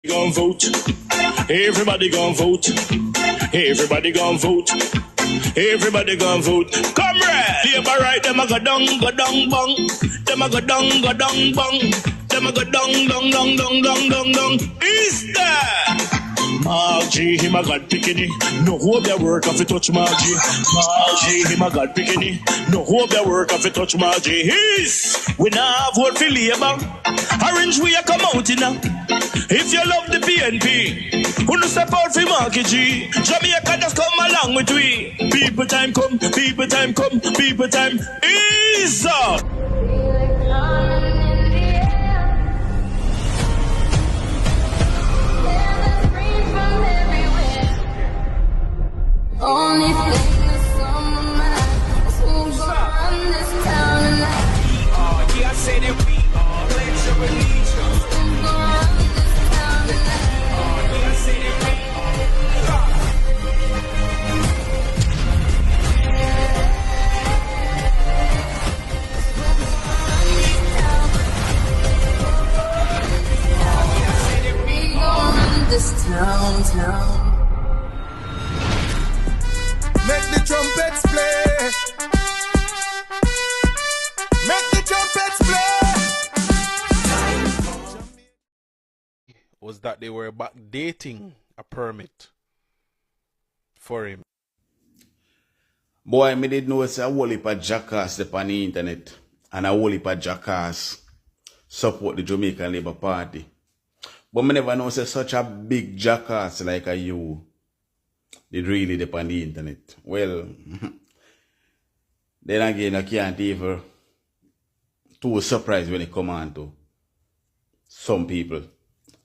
Gon' vote. Everybody gon' vote. Everybody gon' vote. Everybody gon' vote. Comrade! Labor right, them a go down, bong. Them a go down, bong. Them a go down. Is that? Margie, him a God picking. No hope their work if you touch Margie. Margie, him a God picking. No hope their work if you touch Margie. We now vote for Labour. Orange we a come out in now. If you love the PNP, who no step out for Marky G. Jamaica just come along with we. People time come, people time come, people time is up. Only thing that's on my mind is who's gonna run this town tonight. Yeah, I say that we are. Pledge your allegiance. Who's gonna run this town tonight? Yeah, I say that we We gonna run this town. Make the trumpets play. Make the trumpets play. Was that they were backdating a permit for him. Boy, me did know it's a whole heap of jackass on the internet and a whole heap of jackass support the Jamaican Labour Party. But me never know it's such a big jackass like a you did really depend on the internet. Well, then again, I can't even too surprised when it come on to some people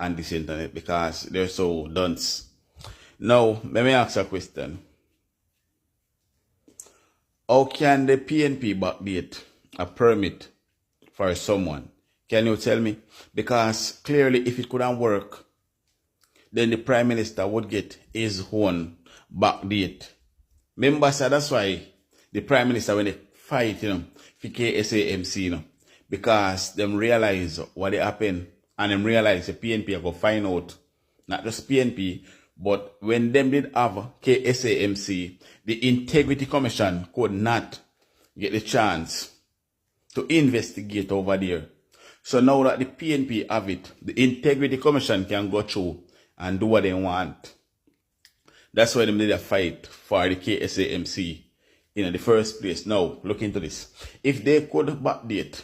on this internet because they're so dunce. Now, let me ask a question. How can the PNP backdate a permit for someone? Can you tell me? Because clearly, if it couldn't work, then the Prime Minister would get his own backdate. Remember, so that's why the Prime Minister, when they fight, for KSAMC, because them realize what happened, and them realize the PNP are going to find out, not just PNP, but when them did have KSAMC, the Integrity Commission could not get the chance to investigate over there. So now that the PNP have it, the Integrity Commission can go through and do what they want. That's why they did a fight for the KSAMC in the first place. Now, look into this. If they could backdate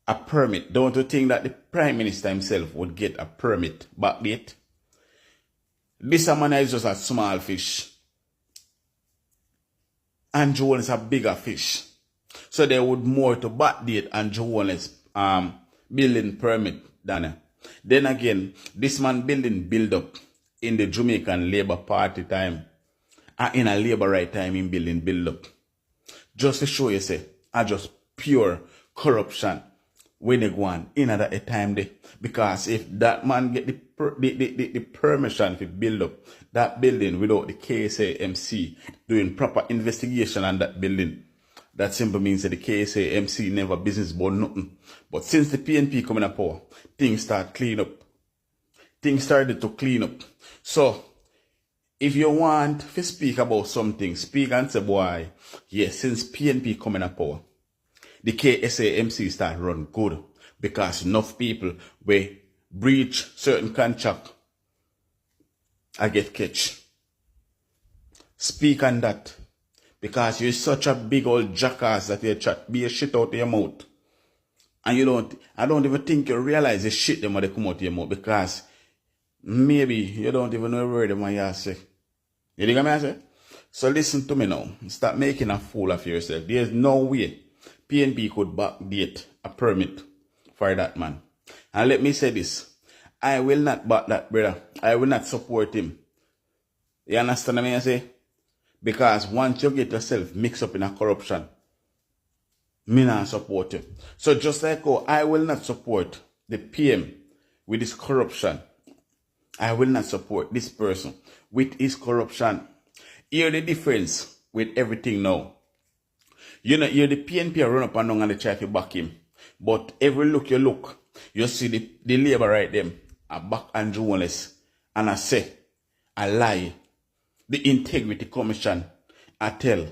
a permit, don't you think that the Prime Minister himself would get a permit backdate? This man is just a small fish. And Joel is a bigger fish. So they would more to backdate and Joel's building permit than it. Then again, this man build up in the Jamaican Labour Party time and in a Labour right time in build up. Just to show you, say, I just pure corruption when they go on in at a time there. Because if that man get the permission to build up that building without the KSAMC doing proper investigation on that building, that simply means that the KSAMC never business about nothing. But since the PNP coming up power, things start clean up. Things started to clean up. So, if you want to speak about something, speak and say, boy, yes, since PNP coming up power, the KSAMC start run good because enough people will breach certain contract I get catch. Speak on that. Because you're such a big old jackass that you chat be a shit out of your mouth. And I don't even think you realize the shit them when they come out of your mouth because maybe you don't even know a word of my say. You think what I say? So listen to me now. Stop making a fool of yourself. There's no way PNP could backdate a permit for that man. And let me say this. I will not back that brother. I will not support him. You understand what I say? Because once you get yourself mixed up in a corruption, me not support you. So just like how I will not support the PM with his corruption, I will not support this person with his corruption. Hear the difference with everything now. You know, the PNP run up and down and they try to back him. But every look you look, you see the Labour right them. I back Andrew Wallace and I say, I lie. The Integrity Commission, I tell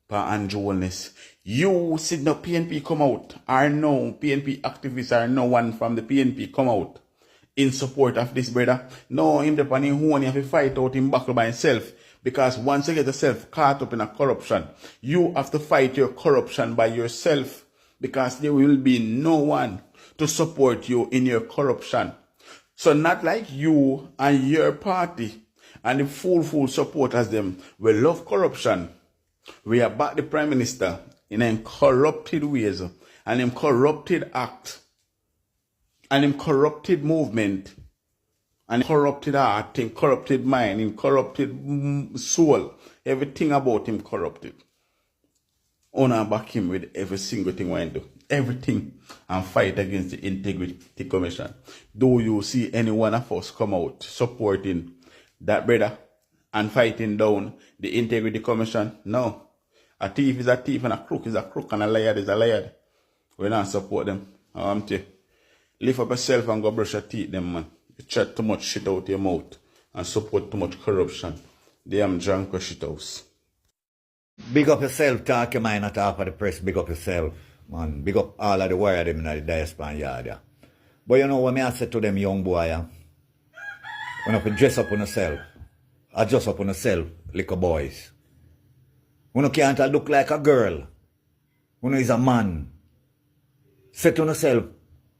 pa Andrew Wallace, you see no PNP come out, or no PNP activists, or no one from the PNP come out in support of this brother. No, him the pan who have to fight out him battle by himself. Because once you get yourself caught up in a corruption, you have to fight your corruption by yourself. Because there will be no one to support you in your corruption. So not like you and your party and the full supporters them will love corruption. We are back the Prime Minister in a corrupted ways and in corrupted act and in corrupted movement and corrupted heart, in corrupted mind, in corrupted soul. Everything about him corrupted. Honor back him with every single thing we do. Everything, and fight against the Integrity Commission. Do you see any one of us come out supporting that brother and fighting down the Integrity Commission? No. A thief is a thief and a crook is a crook and a liar is a liar. We don't support them. Lift up yourself and go brush your teeth them, man. You chat too much shit out your mouth and support too much corruption. Damn drunk or shit house. Big up yourself, talk your mind at half of the press, big up yourself, man. Big up all of the warrior them in the diaspora yard, yeah. But you know what I say to them young boy, yeah? When you dress up on yourself, adjust up on yourself, little boys. When you can't look like a girl, when you is a man, set on yourself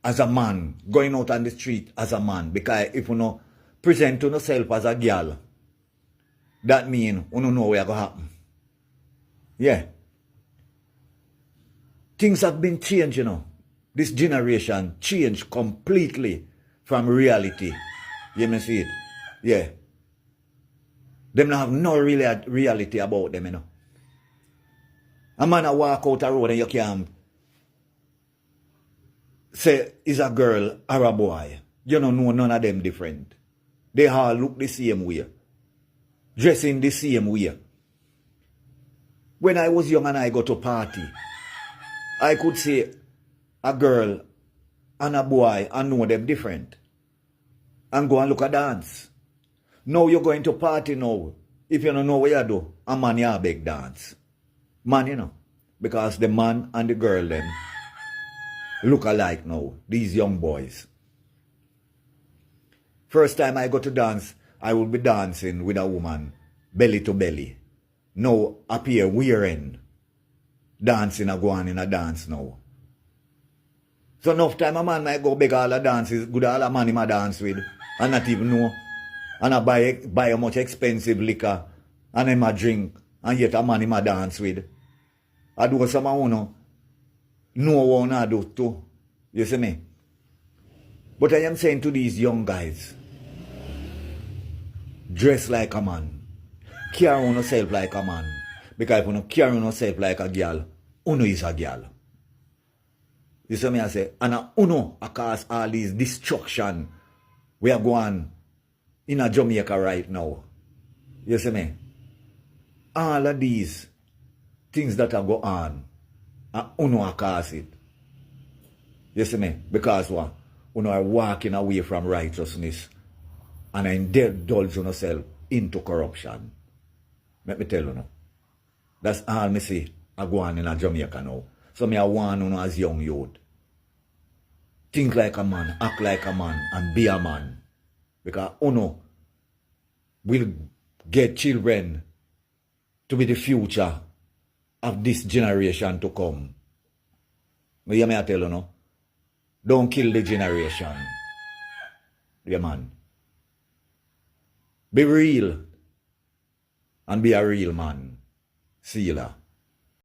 as a man, going out on the street as a man. Because if you no present to yourself as a girl, that means you don't know what's going to happen. Yeah. Things have been changed, you know. This generation changed completely from reality. You may see it? Yeah. Them not have no reality about them, you know. A man a walk out a road and you can't say is a girl or a boy. You don't know none of them different. They all look the same way. Dressing the same way. When I was young and I go to party, I could say a girl and a boy and know them different. And go and look at dance. Now you're going to party now. If you don't know what you do, a man you beg dance. Man, you know. Because the man and the girl them look alike now. These young boys. First time I go to dance, I will be dancing with a woman, belly to belly. Now appear wearing, dancing a go on in a dance now. So enough time a man might go beg all the dances, good all the man him a dance with, and not even know. And I buy a much expensive liquor, and him a drink, and yet a man him a dance with. I do some of know what I do too. You see me? But I am saying to these young guys, dress like a man. Carry on yourself like a man. Because if you don't carry on yourself like a girl, uno is a girl. You see me I say, and uno cause all these destruction we are going in a Jamaica right now. You see me? All of these things that are going on, and uno cause it. You see me? Because what? Uno are walking away from righteousness and indulge yourself into corruption. Let me tell you now. That's all me see I go on in a Jamaica now. So me I want you as young youth. Think like a man, act like a man, and be a man. Because uno will get children to be the future of this generation to come. Me hear me I tell you now. Don't kill the generation. Yeah, man. Be real. And be a real man. See you later.